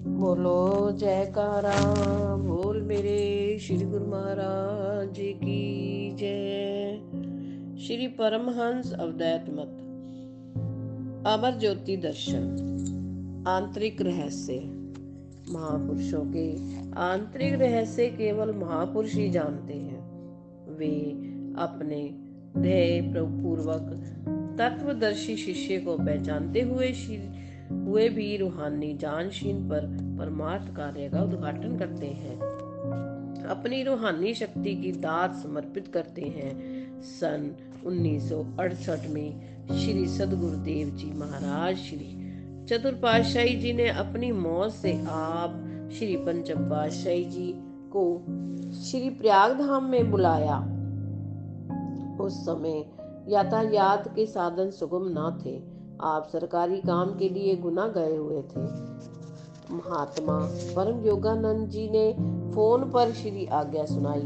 बोलो जयकारा बोल मेरे श्री गुरु महाराज की जय। श्री परमहंस अवधूत मत अमर ज्योति दर्शन। आंतरिक रहस्य। महापुरुषों के आंतरिक रहस्य केवल महापुरुष ही जानते हैं। वे अपने ध्येय पूर्वक तत्वदर्शी शिष्य को पहचानते हुए भी रूहानी जानशीन पर परमार्थ कार्य का उद्घाटन करते हैं, अपनी रूहानी शक्ति की दात समर्पित करते हैं। सन 1968 में श्री सदगुरुदेव जी महाराज श्री चतुर्पातशाही जी ने अपनी मौत से आप श्री पंचम पातशाही जी को श्री प्रयाग धाम में बुलाया। उस समय यातायात के साधन सुगम न थे। आप सरकारी काम के लिए गुना गए हुए थे। महात्मा परम योगानंद जी ने फोन पर श्री आज्ञा सुनाई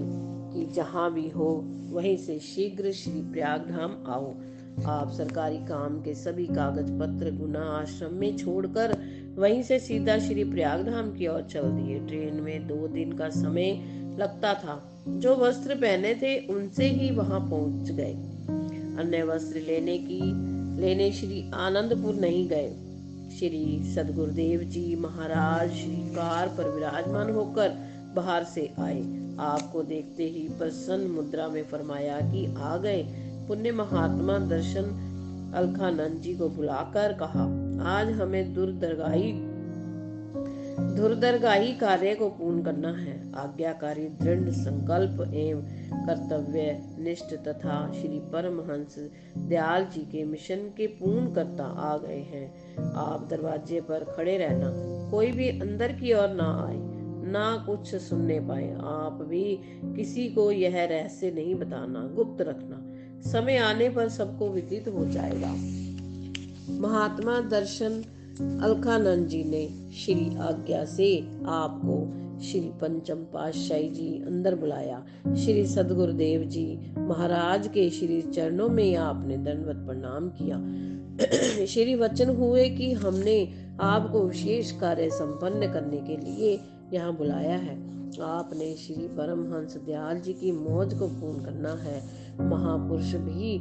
कि जहां भी हो वहीं से शीघ्र श्री प्रयाग धाम आओ। आप सरकारी काम के सभी कागज पत्र गुना आश्रम में छोड़कर वहीं से सीधा श्री प्रयाग धाम की ओर चल दिए। ट्रेन में 2 दिन का समय लगता था। जो वस्त्र पहने थे उनसे ही वहां पहुंच गए। अन्य वस्त्र लेने श्री आनंदपुर नहीं गए। श्री सदगुरुदेव जी महाराज श्री कार पर विराजमान होकर बाहर से आए। आपको देखते ही प्रसन्न मुद्रा में फरमाया कि आ गए। पुण्य महात्मा दर्शन अलखानंद जी को बुलाकर कहा, आज हमें धुरदरगाही कार्य को पूर्ण करना है। आज्ञाकारी दृढ़ संकल्प एवं कर्तव्य निष्ठ तथा श्री परमहंस दयाल जी के मिशन के पूर्ण करता आ गए हैं। आप दरवाजे पर खड़े रहना, कोई भी अंदर की ओर ना आए, ना कुछ सुनने पाए। आप भी किसी को यह रहस्य नहीं बताना, गुप्त रखना। समय आने पर सबको विदित हो जाएगा। महात्मा दर्शन अलखानंद जी ने श्री आज्ञा से आपको श्री पंचम पातशाही जी अंदर बुलाया। श्री सदगुरुदेव जी महाराज के श्री चरणों में आपने दंडवत प्रणाम किया। श्री वचन हुए कि हमने आपको विशेष कार्य संपन्न करने के लिए यहाँ बुलाया है। आपने श्री परमहंस दयाल जी की मौज को पूर्ण करना है। महापुरुष भी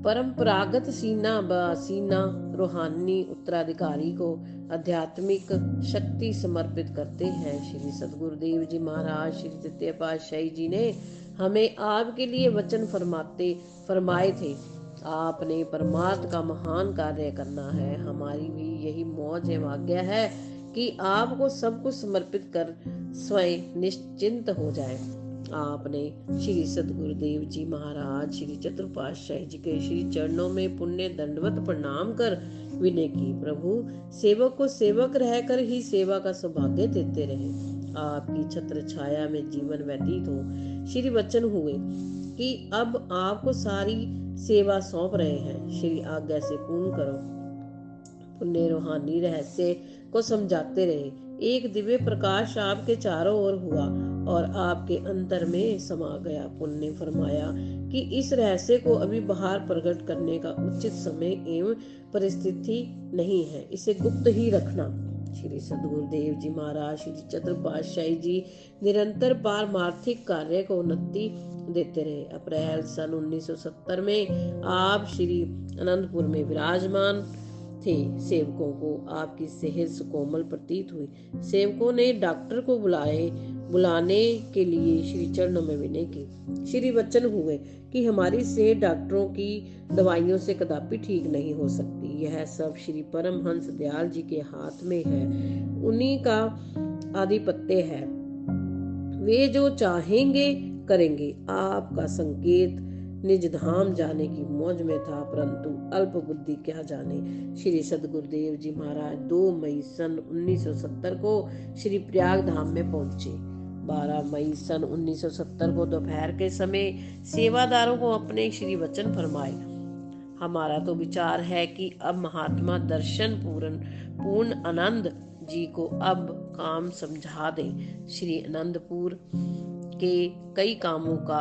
परंपरागत सीना रूहानी उत्तराधिकारी को आध्यात्मिक शक्ति समर्पित करते हैं। श्री सदगुरुदेव जी महाराज श्री तृतीय पातशाही जी ने हमें आपके लिए वचन फरमाए थे। आपने परमार्थ का महान कार्य करना है। हमारी भी यही मौज एवं आज्ञा है कि आपको सब कुछ समर्पित कर स्वयं निश्चिंत हो जाए। आपने श्री सदगुरुदेव जी महाराज श्री चतुर्पातशाही जी के श्री चरणों में पुण्य दंडवत प्रणाम कर विनय की, प्रभु सेवक को सेवक रहकर ही सेवा का सौभाग्य देते रहे, आपकी छत्र छाया में जीवन व्यतीत हो। श्री वचन हुए कि अब आपको सारी सेवा सौंप रहे हैं। श्री आज्ञा से पूर्ण करो। पुण्य रूहानी रहस्य को समझाते रहे। एक दिव्य प्रकाश आपके चारों ओर हुआ और आपके अंतर में समा गया। पुण्य फरमाया कि इस रहस्य को अभी बाहर प्रकट करने का उचित समय एवं परिस्थिति नहीं है, इसे गुप्त ही रखना। श्री सदगुरुदेव जी महाराज श्री चतुर्पातशाही जी निरंतर पारमार्थिक कार्य को उन्नति देते रहे। अप्रैल सन 1970 में आप श्री अनंतपुर में विराजमान थे। सेवकों को आपकी सेहत सुकोमल प्रतीत हुई। सेवकों ने डॉक्टर को बुलाने के लिए श्री चरणों में विनय की। श्री वचन हुए कि हमारी सेहत डॉक्टरों की दवाइयों से कदापि ठीक नहीं हो सकती। यह सब श्री परमहंस दयाल जी के हाथ में है, उन्हीं का आधिपत्य है। वे जो चाहेंगे करेंगे। आपका संकेत निज धाम जाने की मौज में था, परंतु अल्प बुद्धि क्या जाने। श्री सदगुरुदेव जी महाराज 2 मई सन 1970 को श्री प्रयाग धाम में पहुंचे। 12 मई सन 1970 को दोपहर के समय सेवादारों को अपने श्री वचन फरमाए। हमारा तो विचार है कि अब महात्मा दर्शन पूर्ण आनंद जी को अब काम समझा दें। श्री आनंदपुर के कई कामों का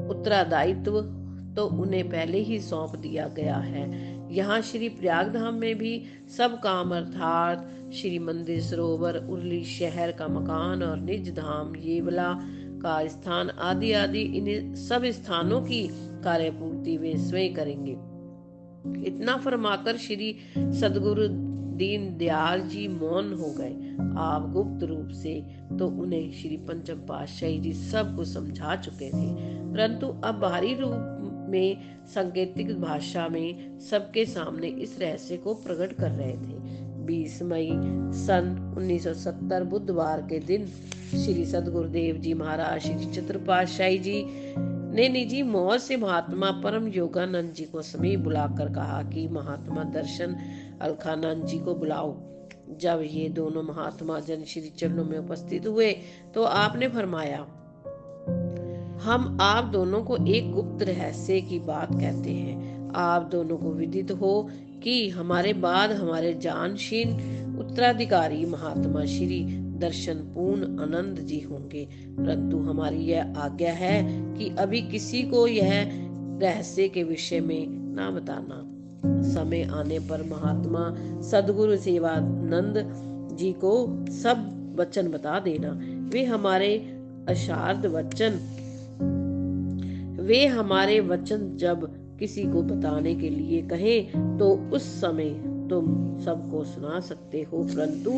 उत्तरदायित्व तो उन्हें पहले ही सौंप दिया गया है। यहाँ श्री प्रयागधाम में भी सब काम अर्थात श्री मंदिर, सरोवर, उरली शहर का मकान और निज धाम, येवला का स्थान आदि आदि इन सब स्थानों की कार्यपूर्ति वे स्वयं करेंगे। इतना फरमाकर श्री सदगुरु दीन दयाल जी मौन हो गए। आप गुप्त रूप से तो उन्हें श्री पंचम पातशाही जी सब कुछ समझा चुके थे, परंतु अब बाहरी रूप में सांकेतिक भाषा में सबके सामने इस रहस्य को प्रकट कर रहे थे। 20 मई सन 1970 बुधवार के दिन श्री सदगुरुदेव जी महाराज श्री चतुर पातशाही जी ने निजी मौज से महात्मा परम योगानंद जी को समीप बुलाकर कहा कि महात्मा दर्शन अलखानंद जी को बुलाओ। जब ये दोनों महात्मा जन श्री चरणों में उपस्थित हुए तो आपने फरमाया, हम आप दोनों को एक गुप्त रहस्य की बात कहते हैं। आप दोनों को विदित हो कि हमारे बाद हमारे जानशीन उत्तराधिकारी महात्मा श्री दर्शन पूर्ण आनंद जी होंगे, परंतु हमारी यह आज्ञा है कि अभी किसी को यह रहस्य के विषय में ना बताना। समय आने पर महात्मा सदगुरु सेवानंद जी को सब वचन बता देना। वे हमारे वचन जब किसी को बताने के लिए कहें तो उस समय तुम सबको सुना सकते हो, परंतु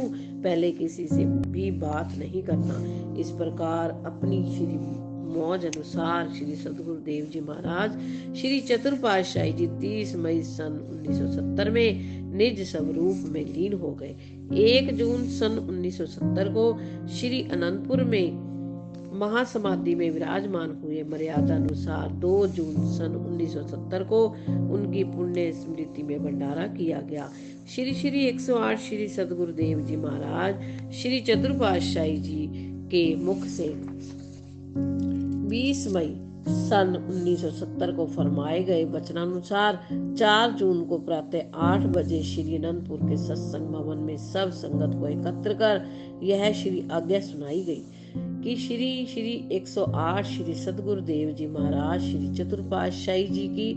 पहले किसी से भी बात नहीं करना। इस प्रकार अपनी श्री मौज अनुसार श्री सदगुरुदेव जी महाराज श्री चतुर पातशाही जी 30 मई सन 1970 में निज स्वरूप में लीन हो गए। 1 जून सन 1970 को श्री अनंतपुर में महासमाधि में विराजमान हुए। मर्यादा अनुसार 2 जून सन 1970 को उनकी पुण्य स्मृति में भंडारा किया गया। श्री 108 श्री सदगुरुदेव जी महाराज श्री चतुर पातशाही जी के मुख से 20 मई सन 1970 को फरमाए गए वचनानुसार 4 जून को प्रातः 8 बजे श्री अनंतपुर के सत्संग भवन में सब संगत को एकत्र कर यह श्री आज्ञा सुनाई गई कि श्री 108 श्री सदगुरुदेव जी महाराज श्री चतुर पातशाही जी की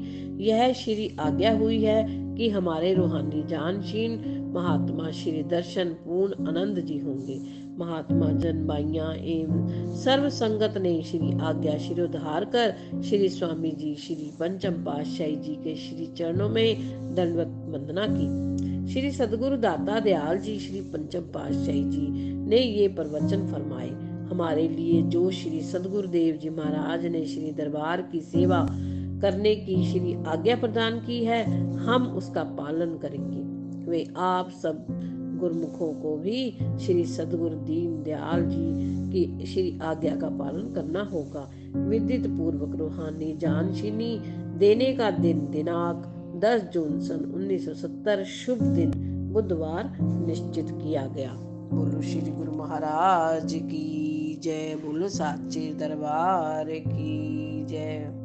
यह श्री आज्ञा हुई है कि हमारे रूहानी जानशीन महात्मा श्री दर्शन पूर्ण आनंद जी होंगे। महात्मा जनबाइयां एवं सर्व संगत ने श्री आज्ञा शिरोधार कर श्री स्वामी जी श्री पंचम पातशाही जी के श्री चरणों में दंडवत वंदना की। श्री सदगुरु दाता दयाल जी श्री पंचम पातशाही जी ने ये प्रवचन फरमाए। हमारे लिए जो श्री सदगुरुदेव जी महाराज ने श्री दरबार की सेवा करने की श्री आज्ञा प्रदान की है, हम उसका पालन करेंगे। वे आप सब गुरुमुखों को भी श्री सदगुरु दीन दयाल जी की श्री आज्ञा का पालन करना होगा। विदित पूर्वक रूहानी जानशीनी देने का दिनांक 10 जून सन 1970 शुभ दिन बुधवार निश्चित किया गया। बोलो श्री गुरु महाराज की जय, बोलो साचे दरबार की जय।